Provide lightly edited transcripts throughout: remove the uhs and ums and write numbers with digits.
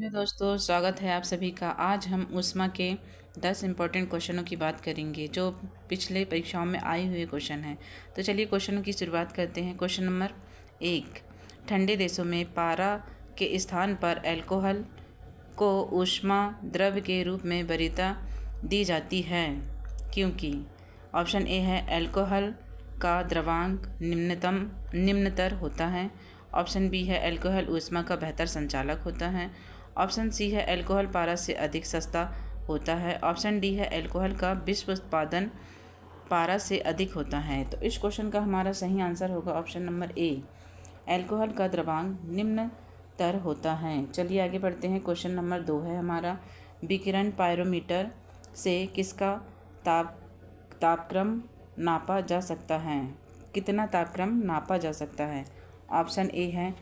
Hello दोस्तों, स्वागत है आप सभी का। आज हम ऊष्मा के 10 इम्पोर्टेंट क्वेश्चनों की बात करेंगे जो पिछले परीक्षाओं में आए हुए क्वेश्चन हैं। तो चलिए क्वेश्चनों की शुरुआत करते हैं। क्वेश्चन नंबर 1, ठंडे देशों में पारा के स्थान पर अल्कोहल को ऊष्मा द्रव्य के रूप में वरीयता दी जाती है क्योंकि ऑप्शन ए है अल्कोहल का द्रव्यांक निम्नतर होता है। ऑप्शन बी है अल्कोहल ऊष्मा का बेहतर संचालक होता है। ऑप्शन सी है अल्कोहल पारा से अधिक सस्ता होता है। ऑप्शन डी है अल्कोहल का विश्व उत्पादन पारा से अधिक होता है। तो इस क्वेश्चन का हमारा सही आंसर होगा ऑप्शन नंबर ए, अल्कोहल का द्रव्यांक निम्नतर होता है। चलिए आगे बढ़ते हैं। क्वेश्चन नंबर 2 है हमारा, विकिरण पायरोमीटर से किसका तापक्रम नापा जा सकता है? कितना तापक्रम नापा जा सकता है? ऑप्शन ए है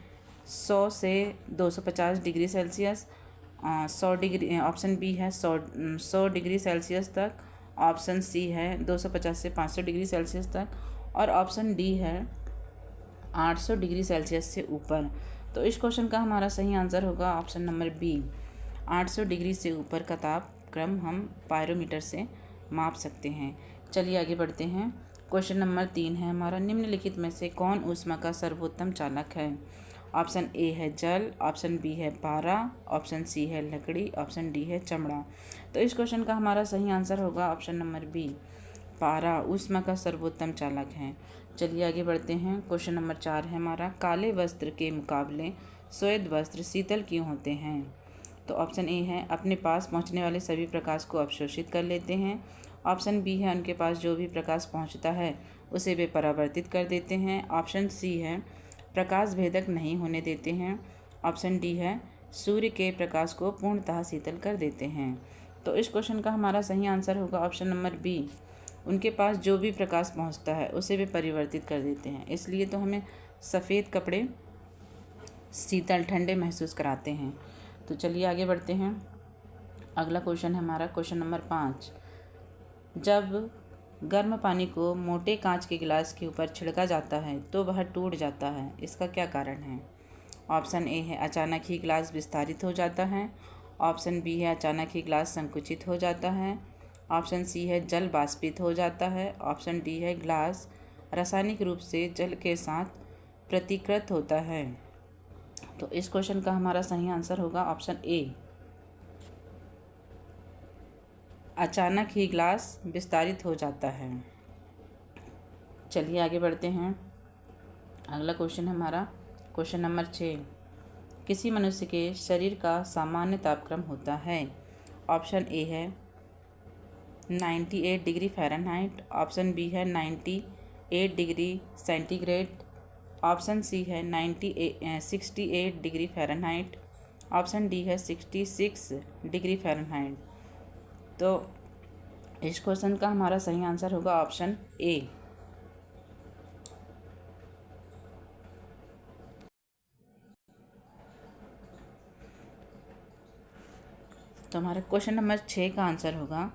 100 से 250 degree celsius, 100 degree. Option B है 100 डिग्री सेल्सियस तक। ऑप्शन सी है 250 से 500 डिग्री सेल्सियस तक। और ऑप्शन डी है 800 डिग्री सेल्सियस से ऊपर। तो इस क्वेश्चन का हमारा सही आंसर होगा ऑप्शन नंबर बी, 800 डिग्री से ऊपर का तापक्रम हम पायरोमीटर से माप सकते हैं। चलिए आगे बढ़ते हैं। क्वेश्चन नंबर 3 है हमारा, निम्नलिखित में से कौन ऊष्मा का सर्वोत्तम चालक है? ऑप्शन ए है जल, ऑप्शन बी है पारा, ऑप्शन सी है लकड़ी, ऑप्शन डी है चमड़ा। तो इस क्वेश्चन का हमारा सही आंसर होगा ऑप्शन नंबर बी, पारा ऊष्मा का सर्वोत्तम चालक है। चलिए आगे बढ़ते हैं। क्वेश्चन नंबर 4 है हमारा, काले वस्त्र के मुकाबले श्वेत वस्त्र शीतल क्यों होते हैं? तो ऑप्शन ए है अपने पास पहुंचने वाले सभी प्रकाश को अवशोषित कर लेते हैं। ऑप्शन बी है उनके पास जो भी प्रकाश पहुंचता है उसे वे परावर्तित कर देते हैं। ऑप्शन सी है प्रकाश भेदक नहीं होने देते हैं। ऑप्शन डी है सूर्य के प्रकाश को पूर्णतः शीतल कर देते हैं। तो इस क्वेश्चन का हमारा सही आंसर होगा ऑप्शन नंबर बी, उनके पास जो भी प्रकाश पहुंचता है उसे वे परिवर्तित कर देते हैं। इसलिए तो हमें सफ़ेद कपड़े शीतल ठंडे महसूस कराते हैं। तो चलिए आगे बढ़ते हैं। अगला क्वेश्चन है हमारा क्वेश्चन नंबर 5, जब गर्म पानी को मोटे कांच के गिलास के ऊपर छिड़का जाता है तो वह टूट जाता है, इसका क्या कारण है? ऑप्शन ए है अचानक ही गिलास विस्तारित हो जाता है। ऑप्शन बी है अचानक ही गिलास संकुचित हो जाता है। ऑप्शन सी है जल बाष्पित हो जाता है। ऑप्शन डी है गिलास रासायनिक रूप से जल के साथ प्रतिकृत होता है। तो इस क्वेश्चन का हमारा सही आंसर होगा ऑप्शन ए, अचानक ही ग्लास विस्तारित हो जाता है। चलिए आगे बढ़ते हैं। अगला क्वेश्चन है हमारा क्वेश्चन नंबर 6, किसी मनुष्य के शरीर का सामान्य तापक्रम होता है? ऑप्शन ए है 98 डिग्री फ़ारेनहाइट। ऑप्शन बी है 98 डिग्री सेंटीग्रेड। ऑप्शन सी है 68 डिग्री फ़ारेनहाइट। ऑप्शन डी है 66 डिग्री फ़ारेनहाइट। तो इस क्वेश्चन का हमारा सही आंसर होगा ऑप्शन ए। तो हमारा क्वेश्चन नंबर 6 का आंसर होगा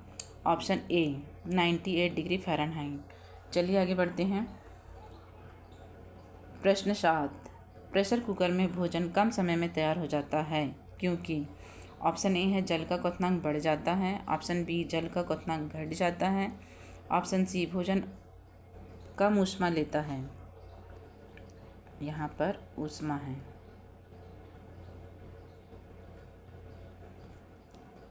ऑप्शन ए, 98 डिग्री फ़ारेनहाइट। चलिए आगे बढ़ते हैं। प्रश्न 7, प्रेशर कुकर में भोजन कम समय में तैयार हो जाता है क्योंकि ऑप्शन ए है जल का क्वथनांक बढ़ जाता है। ऑप्शन बी जल का क्वथनांक घट जाता है। ऑप्शन सी भोजन कम ऊष्मा लेता है। यहाँ पर ऊष्मा है,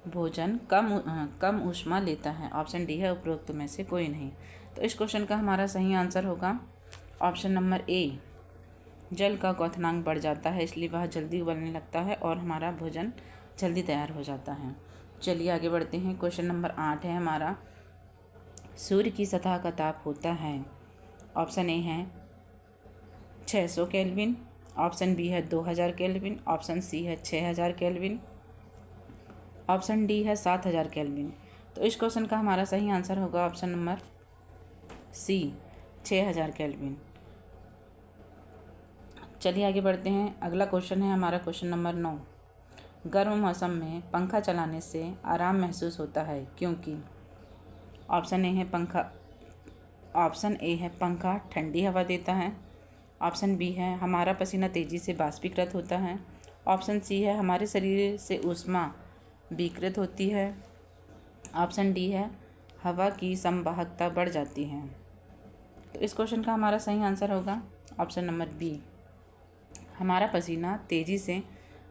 भोजन कम ऊष्मा लेता है। ऑप्शन डी है उपरोक्त में से कोई नहीं। तो इस क्वेश्चन का हमारा सही आंसर होगा ऑप्शन नंबर ए, जल का क्वथनांक बढ़ जाता है इसलिए वह जल्दी उबलने लगता है और हमारा भोजन जल्दी तैयार हो जाता है। चलिए आगे बढ़ते हैं। क्वेश्चन नंबर 8 है हमारा, सूर्य की सतह का ताप होता है? ऑप्शन ए है 600 केल्विन। ऑप्शन बी है 2000 केल्विन। ऑप्शन सी है 6000 केल्विन। ऑप्शन डी है 7000 केल्विन। तो इस क्वेश्चन का हमारा सही आंसर होगा ऑप्शन नंबर सी, 6000 केल्विन। चलिए आगे बढ़ते हैं। अगला क्वेश्चन है हमारा क्वेश्चन नंबर 9, गर्म मौसम में पंखा चलाने से आराम महसूस होता है क्योंकि ऑप्शन ए है पंखा ठंडी हवा देता है। ऑप्शन बी है हमारा पसीना तेज़ी से बाष्पीकृत होता है। ऑप्शन सी है हमारे शरीर से ऊष्मा विकृत होती है। ऑप्शन डी है हवा की संवाहकता बढ़ जाती है। तो इस क्वेश्चन का हमारा सही आंसर होगा ऑप्शन नंबर बी। हमारा पसीना तेज़ी से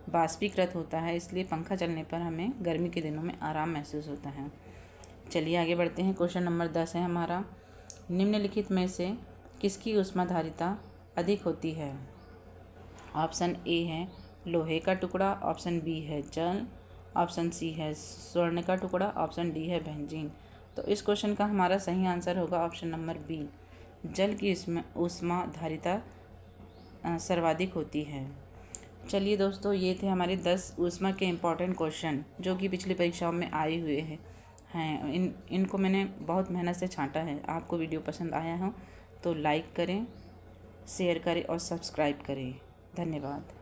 बाष्पीकृत होता है, इसलिए पंखा चलने पर हमें गर्मी के दिनों में आराम महसूस होता है। चलिए आगे बढ़ते हैं। क्वेश्चन नंबर 10 है हमारा, निम्नलिखित में से किसकी ऊष्माधारिता अधिक होती है। ऑप्शन ए है लोहे का टुकड़ा, ऑप्शन बी है जल, ऑप्शन सी है स्वर्ण का टुकड़ा, ऑप्शन डी है बेंजीन। तो इस क्वेश्चन का हमारा सही आंसर होगा ऑप्शन नंबर बी, जल की ऊष्माधारिता सर्वाधिक होती है। चलिए दोस्तों, ये थे हमारे 10 ऊष्मा के इम्पॉर्टेंट क्वेश्चन जो कि पिछली परीक्षाओं में आए हुए हैं। इनको मैंने बहुत मेहनत से छांटा है। आपको वीडियो पसंद आया हो तो लाइक करें, शेयर करें और सब्सक्राइब करें। धन्यवाद।